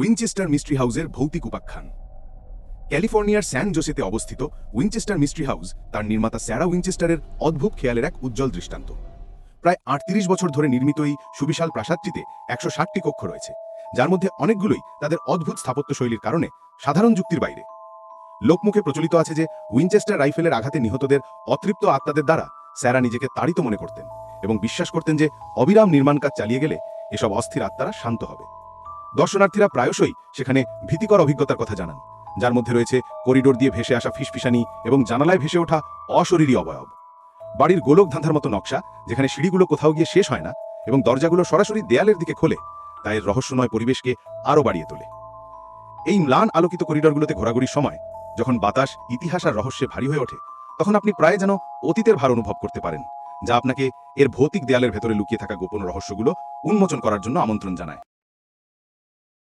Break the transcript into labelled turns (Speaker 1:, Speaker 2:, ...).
Speaker 1: Winchester mystery হাউসের ভৌতিক উপাখ্যান। ক্যালিফোর্নিয়ার স্যান জোসেতে অবস্থিত উইনচেস্টার মিস্ট্রি হাউস তার নির্মাতা স্যারা উইনচেস্টারের অদ্ভুত খেয়ালের এক উজ্জ্বল দৃষ্টান্ত। প্রায় ৩৮ বছর ধরে নির্মিত এই সুবিশাল প্রাসাদটিতে ১৬০টি কক্ষ রয়েছে, যার মধ্যে অনেকগুলোই তাদের অদ্ভুত স্থাপত্য শৈলীর কারণে সাধারণ যুক্তির বাইরে। লোকমুখে প্রচলিত আছে যে উইনচেস্টার রাইফেলের আঘাতে নিহতদের অতৃপ্ত আত্মাদের দ্বারা স্যারা নিজেকে তাড়িত মনে করতেন এবং বিশ্বাস করতেন যে অবিরাম নির্মাণ কাজ চালিয়ে গেলে এসব অস্থির আত্মারা শান্ত হবে। দর্শনার্থীরা প্রায়শই সেখানে ভীতিকর অভিজ্ঞতার কথা জানান, যার মধ্যে রয়েছে করিডোর দিয়ে ভেসে আসা ফিসফিসানি এবং জানালায় ভেসে ওঠা অশরীরী অবয়ব, বাড়ির গোলক ধাঁধার মতো নকশা যেখানে সিঁড়িগুলো কোথাও গিয়ে শেষ হয় না এবং দরজাগুলো সরাসরি দেয়ালের দিকে খোলে, তা এর রহস্যময় পরিবেশকে আরও বাড়িয়ে তোলে। এই ম্লান আলোকিত করিডরগুলোতে ঘোরাঘুরির সময় যখন বাতাস ইতিহাস আর রহস্যে ভারী হয়ে ওঠে, তখন আপনি প্রায় যেন অতীতের ভার অনুভব করতে পারেন, যা আপনাকে এর ভৌতিক দেয়ালের ভেতরে লুকিয়ে থাকা গোপন রহস্যগুলো উন্মোচন করার জন্য আমন্ত্রণ জানায়।